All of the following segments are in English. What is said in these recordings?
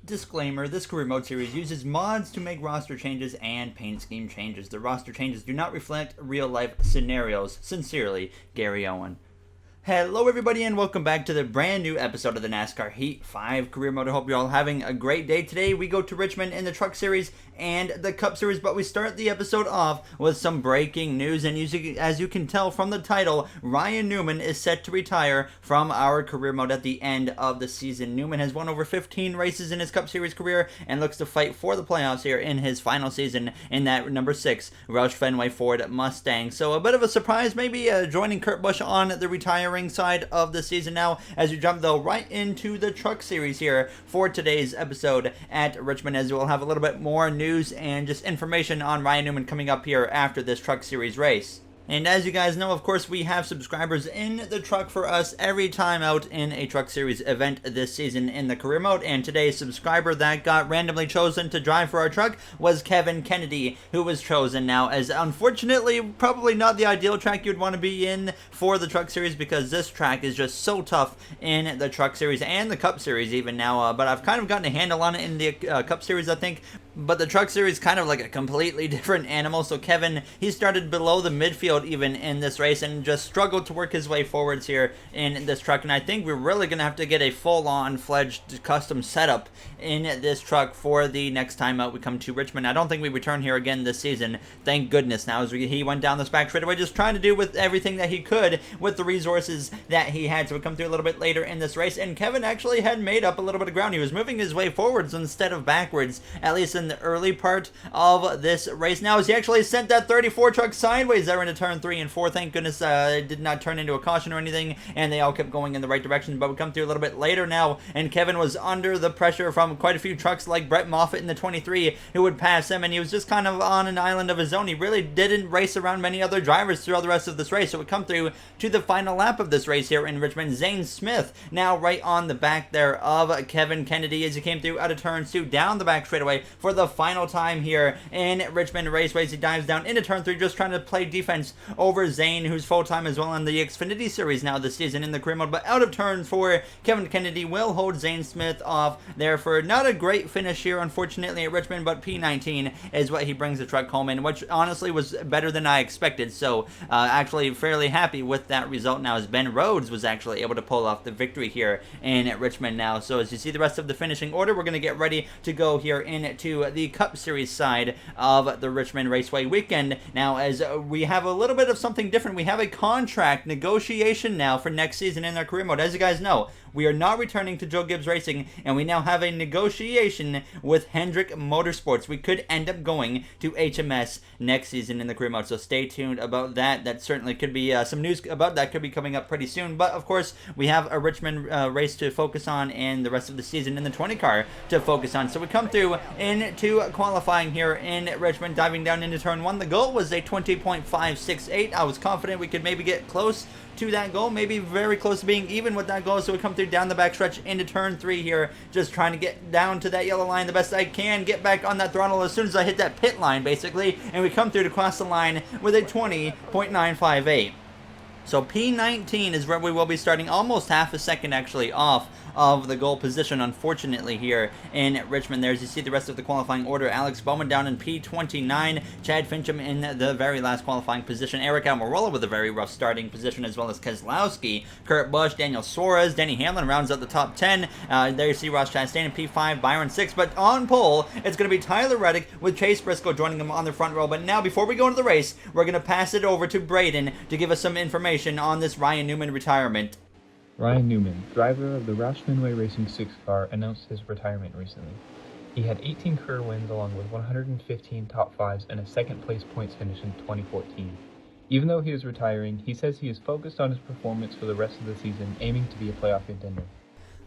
Disclaimer, this career mode series uses mods to make roster changes and paint scheme changes. The roster changes do not reflect real life scenarios. Sincerely, Gary Owen. Hello everybody and welcome back to the brand new episode of the NASCAR Heat 5 Career Mode. I hope you're all having a great day. Today we go to Richmond in the Truck Series and the Cup Series, but we start the episode off with some breaking news, and as you can tell from the title, Ryan Newman is set to retire from our career mode at the end of the season. Newman has won over 15 races in his Cup Series career and looks to fight for the playoffs here in his final season in that number 6 Roush Fenway Ford Mustang. So a bit of a surprise, maybe joining Kurt Busch on the retiring side of the season now, as we jump though right into the Truck Series here for today's episode at Richmond, as we'll have a little bit more news and just information on Ryan Newman coming up here after this Truck Series race. And as you guys know, of course, we have subscribers in the truck for us every time out in a Truck Series event this season in the career mode. And today's subscriber that got randomly chosen to drive for our truck was Kevin Kennedy, who was chosen now, as unfortunately probably not the ideal track you'd want to be in for the Truck Series, because this track is just so tough in the Truck Series and the Cup Series even now. But I've kind of gotten a handle on it in the Cup Series, I think. But the Truck Series is kind of like a completely different animal. So Kevin, he started below the midfield even in this race and just struggled to work his way forwards here in this truck. And I think we're really going to have to get a full-on fledged custom setup in this truck for the next time out we come to Richmond. I don't think we return here again this season, thank goodness. Now, as he went down this back straightaway, just trying to do with everything that he could with the resources that he had. So we come through a little bit later in this race, and Kevin actually had made up a little bit of ground. He was moving his way forwards instead of backwards, at least in the early part of this race. Now, as he actually sent that 34 truck sideways there into turn 3 and 4, thank goodness it did not turn into a caution or anything, and they all kept going in the right direction. But we come through a little bit later now, and Kevin was under the pressure from quite a few trucks like Brett Moffitt in the 23 who would pass him, and he was just kind of on an island of his own. He really didn't race around many other drivers throughout the rest of this race. So we come through to the final lap of this race here in Richmond. Zane Smith now right on the back there of Kevin Kennedy as he came through out of turn 2 down the back straightaway for the final time here in Richmond Raceway. He dives down into turn 3, just trying to play defense over Zane, who's full-time as well in the Xfinity Series now this season in the career mode. But out of turn 4, Kevin Kennedy will hold Zane Smith off there for not a great finish here, unfortunately, at Richmond, but P19 is what he brings the truck home in, which honestly was better than I expected. So actually fairly happy with that result now, as Ben Rhodes was actually able to pull off the victory here in Richmond now. So as you see the rest of the finishing order, we're going to get ready to go here into the Cup Series side of the Richmond Raceway weekend now, as we have a little bit of something different. We have a contract negotiation now for next season in our career mode. As you guys know, we are not returning to Joe Gibbs Racing, and we now have a negotiation with Hendrick Motorsports. We could end up going to HMS next season in the career mode, so stay tuned about that. That certainly could be some news about that could be coming up pretty soon. But of course, we have a Richmond race to focus on and the rest of the season in the 20 car to focus on. So we come through into qualifying here in Richmond, diving down into turn 1. The goal was a 20.568. I was confident we could maybe get close to that goal, maybe very close to being even with that goal. So we come through down the backstretch into turn 3 here, just trying to get down to that yellow line the best I can, get back on that throttle as soon as I hit that pit line basically, and we come through to cross the line with a 20.958. So P19 is where we will be starting, almost half a second actually off of the goal position, unfortunately, here in Richmond. There, as you see the rest of the qualifying order, Alex Bowman down in P29, Chad Fincham in the very last qualifying position, Eric Almirola with a very rough starting position, as well as Keselowski, Kurt Busch, Daniel Suarez, Denny Hamlin rounds out the top 10. There you see Ross Chastain in P5, Byron 6, but on pole, it's going to be Tyler Reddick with Chase Briscoe joining him on the front row. But now, before we go into the race, we're going to pass it over to Braden to give us some information on this Ryan Newman retirement. Ryan Newman, driver of the Roush Fenway Racing 6 car, announced his retirement recently. He had 18 career wins along with 115 top 5s and a second place points finish in 2014. Even though he is retiring, he says he is focused on his performance for the rest of the season, aiming to be a playoff contender.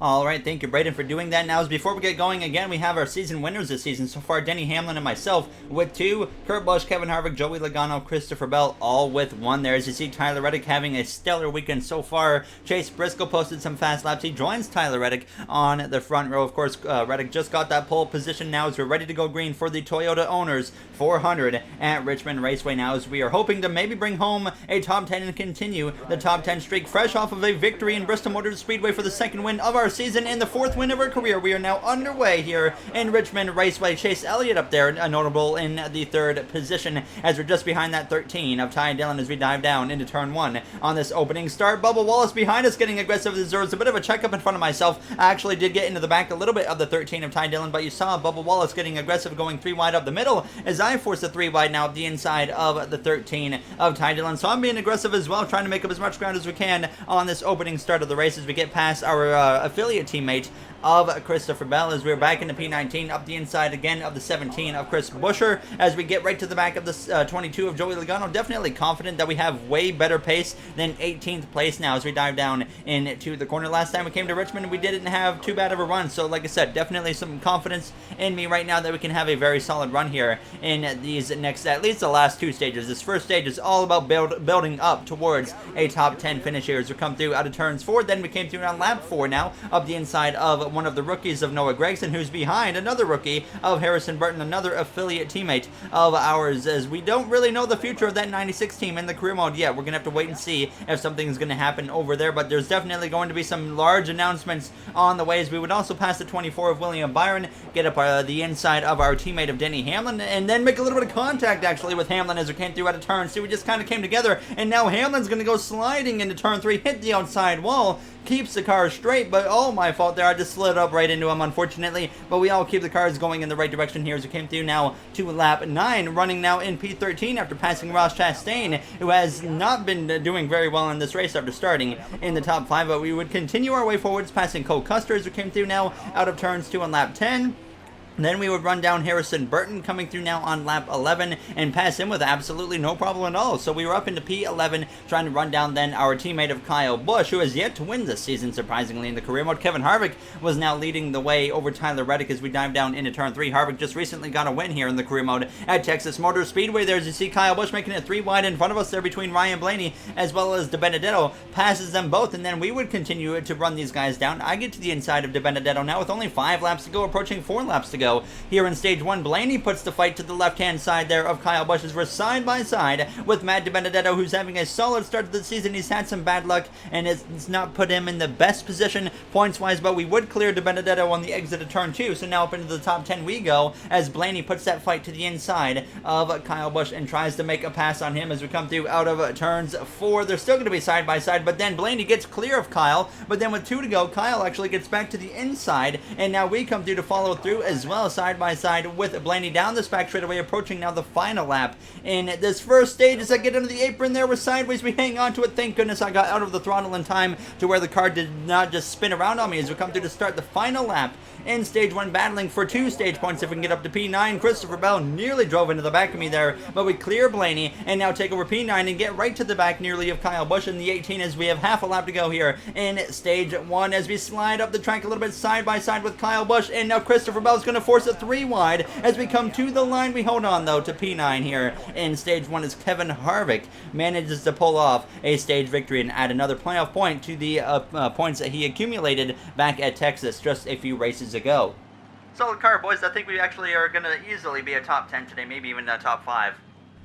All right, thank you, Braden, for doing that. Now, as before we get going, again, we have our season winners this season. So far, Denny Hamlin and myself with 2, Kurt Busch, Kevin Harvick, Joey Logano, Christopher Bell, all with 1 there. As you see, Tyler Reddick having a stellar weekend so far. Chase Briscoe posted some fast laps. He joins Tyler Reddick on the front row. Of course, Reddick just got that pole position now as we're ready to go green for the Toyota Owners 400 at Richmond Raceway now, as we are hoping to maybe bring home a top 10 and continue the top 10 streak, fresh off of a victory in Bristol Motor Speedway for the second win of our season and the 4th win of our career. We are now underway here in Richmond Raceway. Chase Elliott up there, notable in the 3rd position, as we're just behind that 13 of Ty Dillon as we dive down into turn 1 on this opening start. Bubba Wallace behind us getting aggressive. Deserves a bit of a checkup in front of myself. I actually did get into the back a little bit of the 13 of Ty Dillon, but you saw Bubba Wallace getting aggressive, going 3 wide up the middle as I force a 3 wide now up the inside of the 13 of Ty Dillon. So I'm being aggressive as well, trying to make up as much ground as we can on this opening start of the race as we get past our affiliate teammate of Christopher Bell as we're back into P19 up the inside again of the 17 of Chris Buescher as we get right to the back of the 22 of Joey Logano. Definitely confident that we have way better pace than 18th place now as we dive down into the corner. Last time we came to Richmond, we didn't have too bad of a run, so like I said, definitely some confidence in me right now that we can have a very solid run here in these next, at least the last 2 stages. This first stage is all about building up towards a top 10 finish here as we come through out of turns 4. Then we came through on lap 4 now up the inside of one of the rookies of Noah Gragson, who's behind another rookie of Harrison Burton, another affiliate teammate of ours, as we don't really know the future of that 96 team in the career mode yet. We're going to have to wait and see if something's going to happen over there, but there's definitely going to be some large announcements on the way as we would also pass the 24 of William Byron, get up the inside of our teammate of Denny Hamlin, and then make a little bit of contact actually with Hamlin as we came through out of turn. So we just kind of came together, and now Hamlin's going to go sliding into turn 3, hit the outside wall, keeps the car straight, but oh, my fault there. I just slid up right into him, unfortunately, but we all keep the cars going in the right direction here as we came through now to lap 9, running now in P13 after passing Ross Chastain, who has not been doing very well in this race after starting in the top 5, but we would continue our way forwards, passing Cole Custer as we came through now out of turns 2 on lap 10. Then we would run down Harrison Burton coming through now on lap 11 and pass him with absolutely no problem at all. So we were up into P11 trying to run down then our teammate of Kyle Busch, who has yet to win this season surprisingly in the career mode. Kevin Harvick was now leading the way over Tyler Reddick as we dive down into turn 3. Harvick just recently got a win here in the career mode at Texas Motor Speedway. There as you see Kyle Busch making it 3 wide in front of us there between Ryan Blaney as well as DiBenedetto, passes them both, and then we would continue to run these guys down. I get to the inside of DiBenedetto now with only 5 laps to go, approaching 4 laps to go here in stage 1. Blaney puts the fight to the left-hand side there of Kyle Busch as we're side by side with Matt DiBenedetto, who's having a solid start to the season. He's had some bad luck, and it's not put him in the best position points-wise, but we would clear DiBenedetto on the exit of turn 2, so now up into the top 10 we go as Blaney puts that fight to the inside of Kyle Busch and tries to make a pass on him as we come through out of turns 4. They're still going to be side by side, but then Blaney gets clear of Kyle, but then with 2 to go, Kyle actually gets back to the inside, and now we come through to follow through as well, side by side with Blaney down this back straightaway, approaching now the final lap in this first stage. As I get under the apron there, we're sideways, we hang on to it. Thank goodness I got out of the throttle in time to where the car did not just spin around on me as we come through to start the final lap in stage 1, battling for 2 stage points if we can get up to P9. Christopher Bell nearly drove into the back of me there, but we clear Blaney and now take over P9 and get right to the back nearly of Kyle Busch in the 18 as we have half a lap to go here in stage 1 as we slide up the track a little bit side by side with Kyle Busch, and now Christopher Bell is going to force a 3 wide as we come to the line. We hold on though to P9 here in stage 1 as Kevin Harvick manages to pull off a stage victory and add another playoff point to the points that he accumulated back at Texas just a few races ago. Solid car, boys. I think we actually are going to easily be a top 10 today, maybe even a top 5.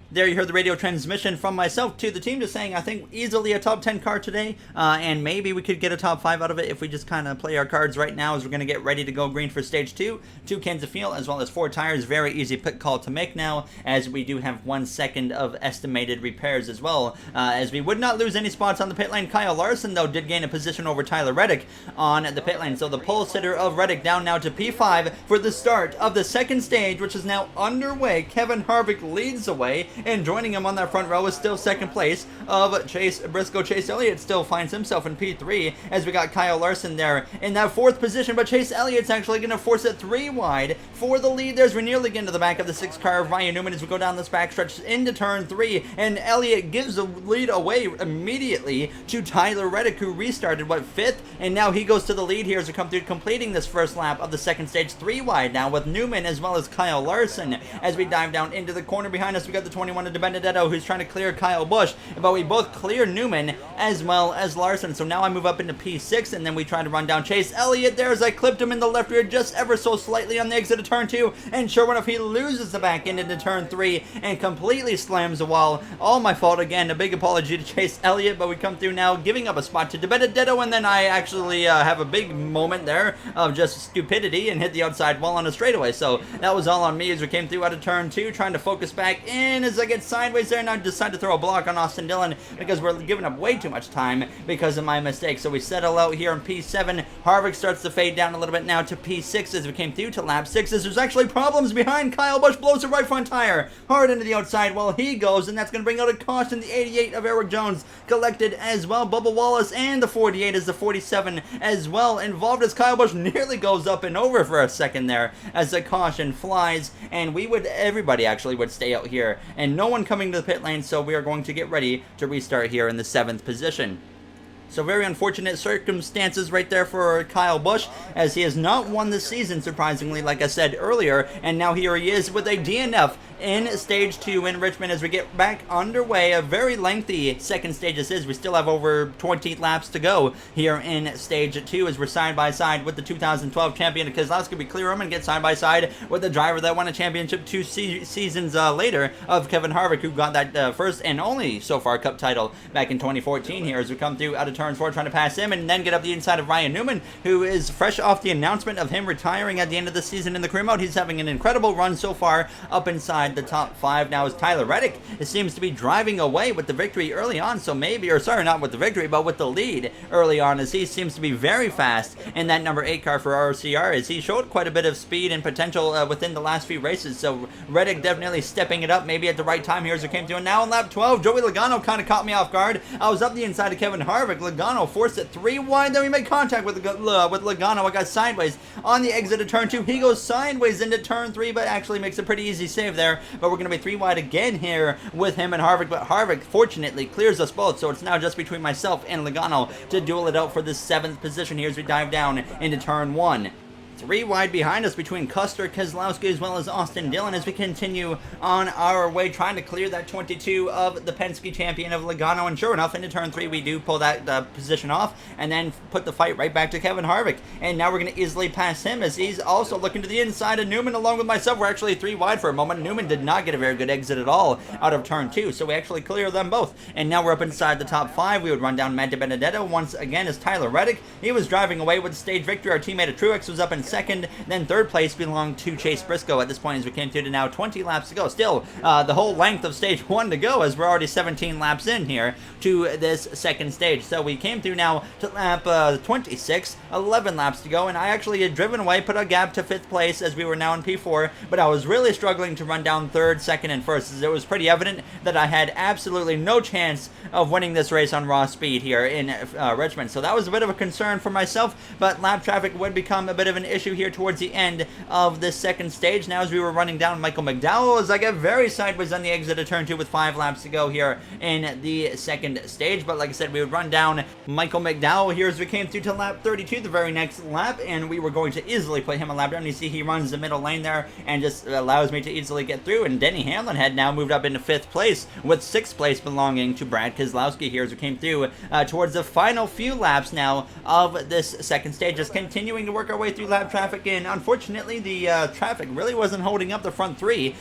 There you heard the radio transmission from myself to the team just saying I think easily a top 10 car today, and maybe we could get a top 5 out of it if we just kind of play our cards right now as we're going to get ready to go green for stage 2. 2 cans of fuel as well as 4 tires. Very easy pit call to make now as we do have 1 second of estimated repairs as well, as we would not lose any spots on the pit lane. Kyle Larson though did gain a position over Tyler Reddick on the pit lane, so the pole sitter of Reddick down now to P5 for the start of the second stage, which is now underway. Kevin Harvick leads the way, and joining him on that front row is still second place of Chase Briscoe. Chase Elliott still finds himself in P3 as we got Kyle Larson there in that 4th position, but Chase Elliott's actually going to force it 3 wide for the lead. There's we're nearly getting to the back of the 6th car of Ryan Newman as we go down this backstretch into turn 3, and Elliott gives the lead away immediately to Tyler Reddick, who restarted 5th, and now he goes to the lead here as we come through, completing this first lap of the second stage 3 wide now with Newman as well as Kyle Larson as we dive down into the corner. Behind us we got the P21 to Benedetto, who's trying to clear Kyle Busch, but we both clear Newman as well as Larson. So now I move up into P6, and then we try to run down Chase Elliott there as I clipped him in the left rear just ever so slightly on the exit of turn 2, and sure enough, he loses the back end into turn 3 and completely slams the wall. All my fault again. A big apology to Chase Elliott, but we come through now, giving up a spot to Benedetto, and then I actually have a big moment there of just stupidity and hit the outside wall on a straightaway. So that was all on me as we came through out of turn 2, trying to focus back in as I get sideways there, and I decide to throw a block on Austin Dillon because we're giving up way too much time because of my mistake. So we settle out here in P7. Harvick starts to fade down a little bit now to P6 as we came through to lap 6, as there's actually problems behind. Kyle Busch blows the right front tire hard into the outside while he goes, and that's going to bring out a caution. The 88 of Eric Jones collected as well. Bubba Wallace and the 48 is the 47 as well involved, as Kyle Busch nearly goes up and over for a second there as the caution flies, and everybody actually would stay out here and no one coming to the pit lane, so we are going to get ready to restart here in the 7th position. So very unfortunate circumstances right there for Kyle Busch, as he has not won this season, surprisingly, like I said earlier, and now here he is with a DNF in Stage 2 in Richmond as we get back underway. A very lengthy second stage this is. We still have over 20 laps to go here in Stage 2 as we're side by side with the 2012 champion Keselowski. We clear him and get side by side with the driver that won a championship 2 seasons later of Kevin Harvick, who got that first and only so far Cup title back in 2014 here as we come through out of turn 4 trying to pass him and then get up the inside of Ryan Newman, who is fresh off the announcement of him retiring at the end of the season in the career mode. He's having an incredible run so far up inside the top 5 now as Tyler Reddick seems to be driving away with the victory early on, so maybe, or sorry, not with the victory, but with the lead early on, as he seems to be very fast in that number 8 car for RCR, as he showed quite a bit of speed and potential within the last few races. So Reddick definitely stepping it up maybe at the right time here as it came to, and now in lap 12 Joey Logano kind of caught me off guard. I was up the inside of Kevin Harvick. Logano forced it 3 wide, then we made contact with Logano. I got sideways on the exit of turn 2. He goes sideways into turn 3, but actually makes a pretty easy save there. But we're going to be 3 wide again here with him and Harvick, but Harvick fortunately clears us both, so it's now just between myself and Logano to duel it out for this 7th position here as we dive down into turn 1. 3 wide behind us between Custer, Keselowski, as well as Austin Dillon as we continue on our way trying to clear that 22 of the Penske champion of Logano, and sure enough into turn 3 we do pull that position off and then put the fight right back to Kevin Harvick, and now we're going to easily pass him as he's also looking to the inside of Newman along with myself. We're actually 3 wide for a moment. Newman did not get a very good exit at all out of turn 2, so we actually clear them both, and now we're up inside the top 5. We would run down Matt Benedetto once again as Tyler Reddick, he was driving away with the stage victory. Our teammate at Truex was up in second, then third place belonged to Chase Briscoe at this point as we came through to now 20 laps to go. Still, the whole length of stage 1 to go as we're already 17 laps in here to this second stage. So we came through now to lap 26, 11 laps to go, and I actually had driven away, put a gap to 5th place as we were now in P4, but I was really struggling to run down 3rd, 2nd, and 1st as it was pretty evident that I had absolutely no chance of winning this race on raw speed here in Richmond. So that was a bit of a concern for myself, but lap traffic would become a bit of an issue here towards the end of this second stage. Now as we were running down Michael McDowell, as I get very sideways on the exit of turn 2 with 5 laps to go here in the second stage. But like I said, we would run down Michael McDowell here as we came through to lap 32, the very next lap, and we were going to easily put him a lap down. You see he runs the middle lane there and just allows me to easily get through, and Denny Hamlin had now moved up into 5th place with 6th place belonging to Brad Keselowski here as we came through towards the final few laps now of this second stage, just continuing to work our way through lap traffic, and unfortunately the traffic really wasn't holding up the front 3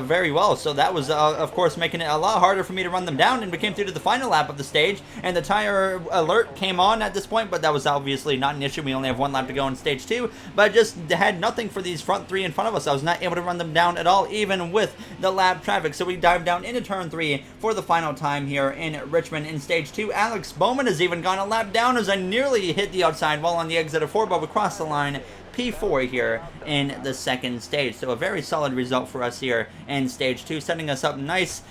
very well, so that was of course making it a lot harder for me to run them down, and we came through to the final lap of the stage and the tire alert came on at this point, but that was obviously not an issue. We only have 1 lap to go in stage 2, but just had nothing for these front 3 in front of us. I was not able to run them down at all, even with the lap traffic, so we dived down into turn 3 for the final time here in Richmond in stage 2. Alex Bowman has even gone a lap down as I nearly hit the outside wall on the exit of 4, but we crossed the line P4 here in the second stage. So a very solid result for us here in stage 2, setting us up nice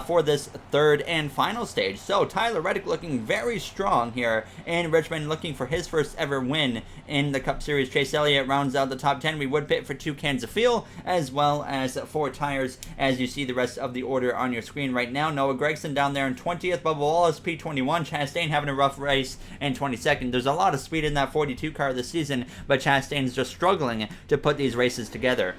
for this third and final stage. So Tyler Reddick looking very strong here in Richmond, looking for his first ever win in the Cup Series. Chase Elliott rounds out the top 10. We would pit for 2 cans of fuel as well as 4 tires, as you see the rest of the order on your screen right now. Noah Gragson down there in 20th, Bubba Wallace P21, Chastain having a rough race in 22nd. There's a lot of speed in that 42 car this season, but Chastain's just struggling to put these races together.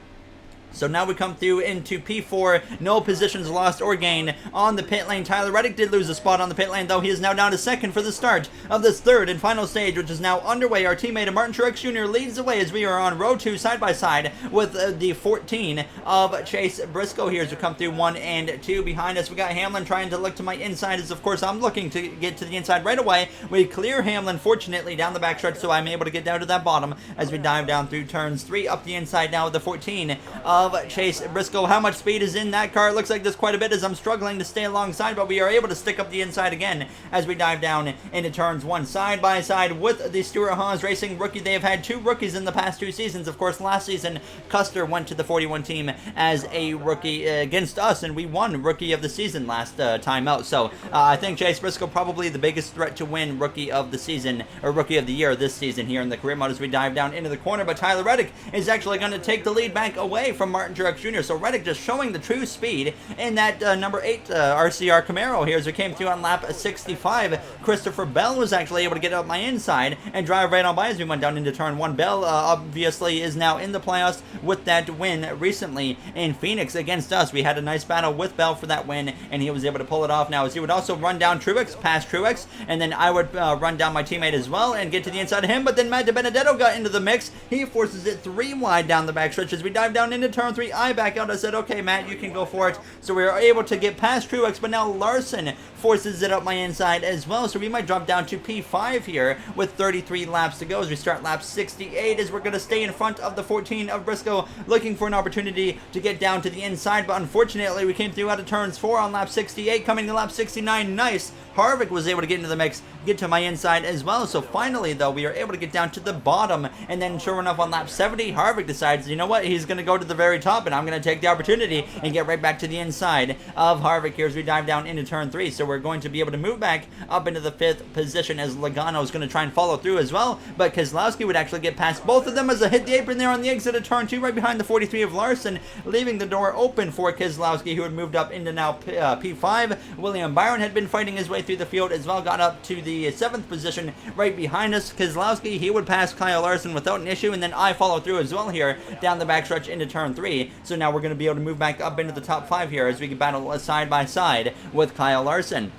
So now we come through into P4, no positions lost or gained on the pit lane. Tyler Reddick did lose a spot on the pit lane, though. He is now down to second for the start of this third and final stage, which is now underway. Our teammate Martin Truex Jr. leads the way as we are on row 2 side by side with the 14 of Chase Briscoe here as we come through 1 and 2. Behind us, we got Hamlin trying to look to my inside, as of course I'm looking to get to the inside right away. We clear Hamlin, fortunately, down the backstretch, so I'm able to get down to that bottom as we dive down through turns 3 up the inside now with the 14 of Chase Briscoe. How much speed is in that car? It looks like there's quite a bit as I'm struggling to stay alongside, but we are able to stick up the inside again as we dive down into turns 1 side by side with the Stewart Haas Racing rookie. They have had 2 rookies in the past 2 seasons. Of course, last season, Custer went to the 41 team as a rookie against us, and we won Rookie of the Season last time out. So I think Chase Briscoe probably the biggest threat to win Rookie of the Season, or Rookie of the Year this season here in the career mode as we dive down into the corner. But Tyler Reddick is actually going to take the lead back away from Martin Truex Jr. So Reddick just showing the true speed in that number 8 RCR Camaro here as we came through on lap 65. Christopher Bell was actually able to get up my inside and drive right on by as we went down into turn 1. Bell obviously is now in the playoffs with that win recently in Phoenix against us. We had a nice battle with Bell for that win, and he was able to pull it off now as he would also run down Truex, past Truex, and then I would run down my teammate as well and get to the inside of him. But then Matt DiBenedetto got into the mix. He forces it 3 wide down the backstretch as we dive down into turn 3. I back out. I said, okay, Matt, you can go for it. So we are able to get past Truex, but now Larson forces it up my inside as well. So we might drop down to P5 here with 33 laps to go as we start lap 68 as we're going to stay in front of the 14 of Briscoe, looking for an opportunity to get down to the inside. But unfortunately, we came through out of turns 4 on lap 68, coming to lap 69. Nice. Harvick was able to get into the mix, get to my inside as well. So finally, though, we are able to get down to the bottom. And then sure enough, on lap 70, Harvick decides, you know what, he's going to go to the very top, and I'm going to take the opportunity and get right back to the inside of Harvick here as we dive down into turn 3. So we're going to be able to move back up into the 5th position as Logano is going to try and follow through as well. But Keselowski would actually get past both of them as I hit the apron there on the exit of turn 2, right behind the 43 of Larson, leaving the door open for Keselowski, who had moved up into now P5. William Byron had been fighting his way through the field as well, got up to the 7th position right behind us. Keselowski, he would pass Kyle Larson without an issue, and then I follow through as well here down the backstretch into turn 3. So now we're going to be able to move back up into the top 5 here as we can battle side by side with Kyle Larson.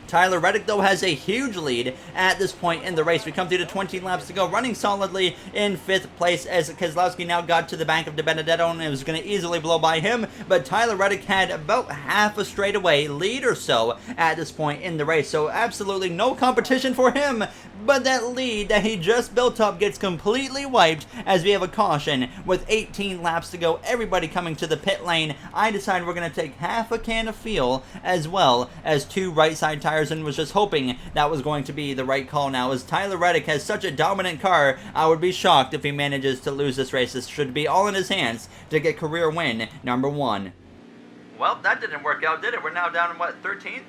Tyler Reddick, though, has a huge lead at this point in the race. We come through to 20 laps to go, running solidly in 5th place as Keselowski now got to the back of DiBenedetto and it was going to easily blow by him. But Tyler Reddick had about half a straightaway lead or so at this point in the race. So absolutely no competition for him. But that lead that he just built up gets completely wiped as we have a caution with 18 laps to go. Everybody coming to the pit lane. I decided we're going to take half a can of fuel as well as 2 right side tires, and was just hoping that was going to be the right call now. As Tyler Reddick has such a dominant car, I would be shocked if he manages to lose this race. This should be all in his hands to get career win number 1. Well, that didn't work out, did it? We're now down in, what, 13th?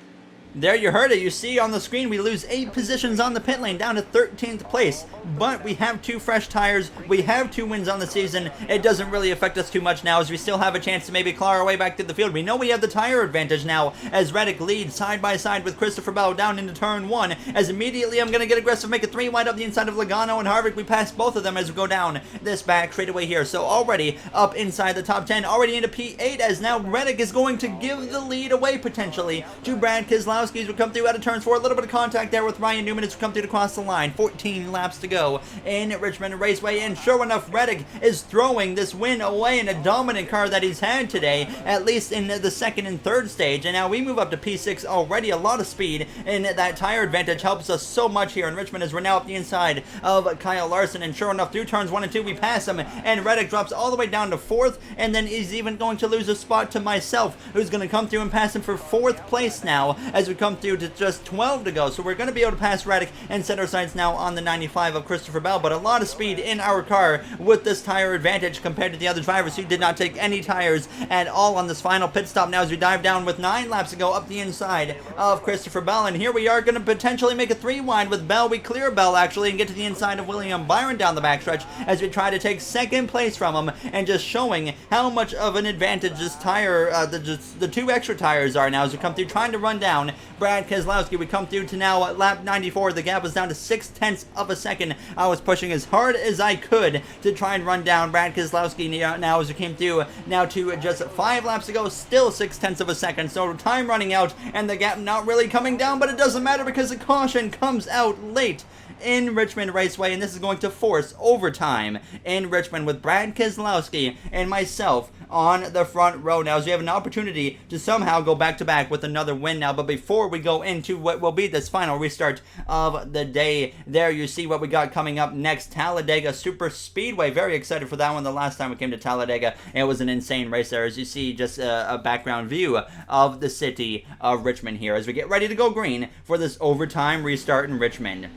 There you heard it. You see on the screen we lose 8 positions on the pit lane down to 13th place. But we have 2 fresh tires. We have 2 wins on the season. It doesn't really affect us too much now as we still have a chance to maybe claw our way back to the field. We know we have the tire advantage now as Reddick leads side by side with Christopher Bell down into turn 1. As immediately I'm going to get aggressive, make it 3 wide up the inside of Logano and Harvick. We pass both of them as we go down this back straightaway here. So already up inside the top 10, already into P8 as now Reddick is going to give the lead away potentially to Brad Keselowski. As we come through out of turns 4. A little bit of contact there with Ryan Newman as we come through to cross the line. 14 laps to go in Richmond Raceway, and sure enough, Reddick is throwing this win away in a dominant car that he's had today, at least in the 2nd and 3rd stage. And now we move up to P6 already. A lot of speed, and that tire advantage helps us so much here in Richmond as we're now up the inside of Kyle Larson. And sure enough, through turns 1 and 2, we pass him, and Reddick drops all the way down to 4th, and then he's even going to lose a spot to myself, who's going to come through and pass him for 4th place now as we come through to just 12 to go. So we're going to be able to pass Reddick and set our sights now on the 95 of Christopher Bell. But a lot of speed in our car with this tire advantage compared to the other drivers who did not take any tires at all on this final pit stop now as we dive down with 9 laps to go up the inside of Christopher Bell. And here we are going to potentially make a 3 wide with Bell. We clear Bell actually and get to the inside of William Byron down the backstretch as we try to take 2nd place from him, and just showing how much of an advantage this tire, the 2 extra tires are now as we come through trying to run down Brad Keselowski would come through to now lap 94. The gap was down to 0.6 of a second. I was pushing as hard as I could to try and run down Brad Keselowski now as we came through now to just 5 laps ago, still 0.6 of a second. So time running out and the gap not really coming down, but it doesn't matter because the caution comes out late in Richmond Raceway, and this is going to force overtime in Richmond with Brad Keselowski and myself on the front row now, as we have an opportunity to somehow go back-to-back with another win now. But before we go into what will be this final restart of the day, there you see what we got coming up next. Talladega Super Speedway. Very excited for that one. The last time we came to Talladega, it was an insane race there. As you see, just a background view of the city of Richmond here as we get ready to go green for this overtime restart in Richmond.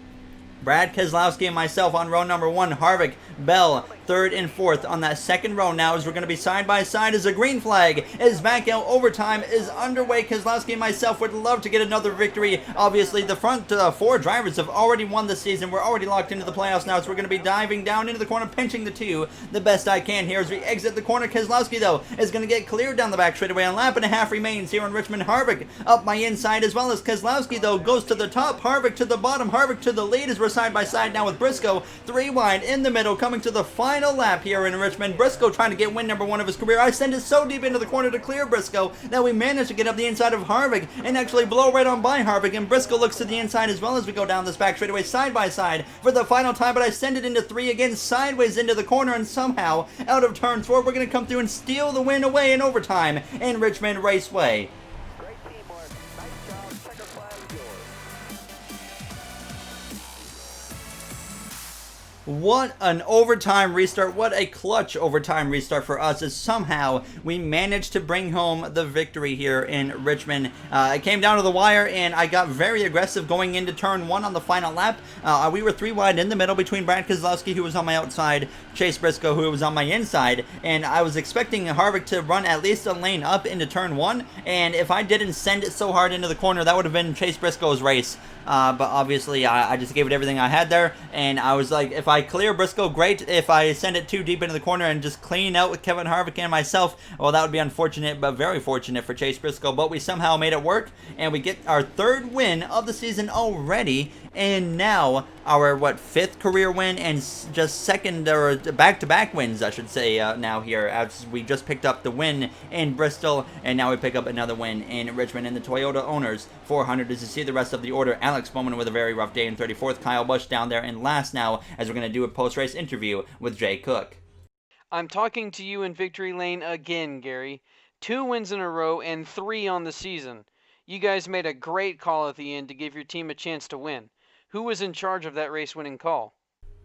Brad Keselowski and myself on row number 1, Harvick, Bell, 3rd and 4th on that second row now as we're going to be side by side as a green flag is back out. Overtime is underway. Keselowski and myself would love to get another victory. Obviously, the front 4 drivers have already won the season. We're already locked into the playoffs now, so we're going to be diving down into the corner, pinching the 2 the best I can here as we exit the corner. Keselowski, though, is going to get cleared down the back straightaway. A lap and a half remains here in Richmond. Harvick up my inside as well as Keselowski, though, goes to the top. Harvick to the bottom. Harvick to the lead as we're side by side now with Briscoe. 3 wide in the middle, coming to the final lap here in Richmond. Briscoe trying to get win number 1 of his career. I send it so deep into the corner to clear Briscoe that we managed to get up the inside of Harvick and actually blow right on by Harvick. And Briscoe looks to the inside as well as we go down this back straightaway side by side for the final time. But I send it into 3 again, sideways into the corner, and somehow out of turn 4, we're going to come through and steal the win away in overtime in Richmond Raceway. What an overtime restart. What a clutch overtime restart for us as somehow we managed to bring home the victory here in Richmond. It came down to the wire and I got very aggressive going into turn 1 on the final lap. We were 3 wide in the middle between Brad Keselowski, who was on my outside, Chase Briscoe, who was on my inside, and I was expecting Harvick to run at least a lane up into turn 1, and if I didn't send it so hard into the corner, that would have been Chase Briscoe's race. But obviously I just gave it everything I had there, and I was like, if I clear Briscoe, great. If I send it too deep into the corner and just clean out with Kevin Harvick and myself, well, that would be unfortunate, but very fortunate for Chase Briscoe. But we somehow made it work, and we get our 3rd win of the season already, and now our, 5th career win, and just second, or back-to-back wins, I should say, now here, as we just picked up the win in Bristol, and now we pick up another win in Richmond in the Toyota Owners 400. As you see the rest of the order, Alex Bowman with a very rough day in 34th, Kyle Busch down there in last now, as we're going to do a post-race interview with Jay Cook. I'm talking to you in victory lane again, Gary. 2 wins in a row and 3 on the season. You guys made a great call at the end to give your team a chance to win. Who was in charge of that race-winning call?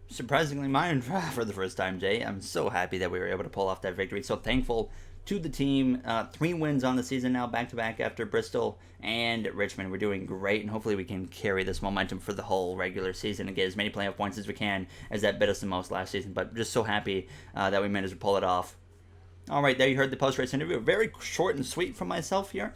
Surprisingly mine for the first time, Jay. I'm so happy that we were able to pull off that victory. So thankful to the team. 3 wins on the season now, back-to-back after Bristol and Richmond. We're doing great, and hopefully we can carry this momentum for the whole regular season and get as many playoff points as we can, as that bit us the most last season. But just so happy that we managed to pull it off. All right, there you heard the post-race interview. Very short and sweet from myself here.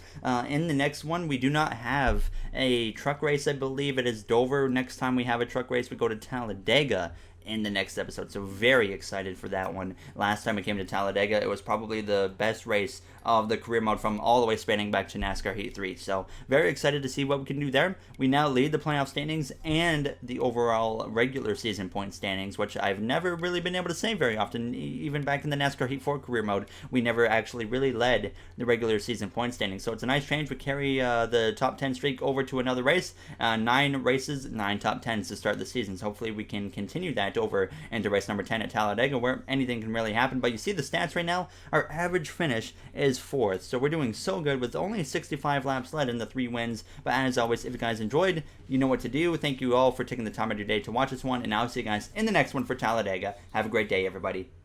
In the next one, we do not have a truck race. I believe it is Dover. Next time we have a truck race, we go to Talladega in the next episode. So very excited for that one. Last time we came to Talladega, it was probably the best race of the career mode from all the way spanning back to NASCAR Heat 3. So very excited to see what we can do there. We now lead the playoff standings and the overall regular season point standings, which I've never really been able to say very often. Even back in the NASCAR Heat 4 career mode, we never actually really led the regular season point standings. So it's a nice change. We carry the top 10 streak over to another race. 9 races, 9 top 10s to start the season. So hopefully we can continue that over into race number 10 at Talladega, where anything can really happen. But you see the stats right now, our average finish is 4th, so we're doing so good with only 65 laps led in the 3 wins. But as always, if you guys enjoyed, you know what to do. Thank you all for taking the time of your day to watch this one, and I'll see you guys in the next one for Talladega. Have a great day, everybody.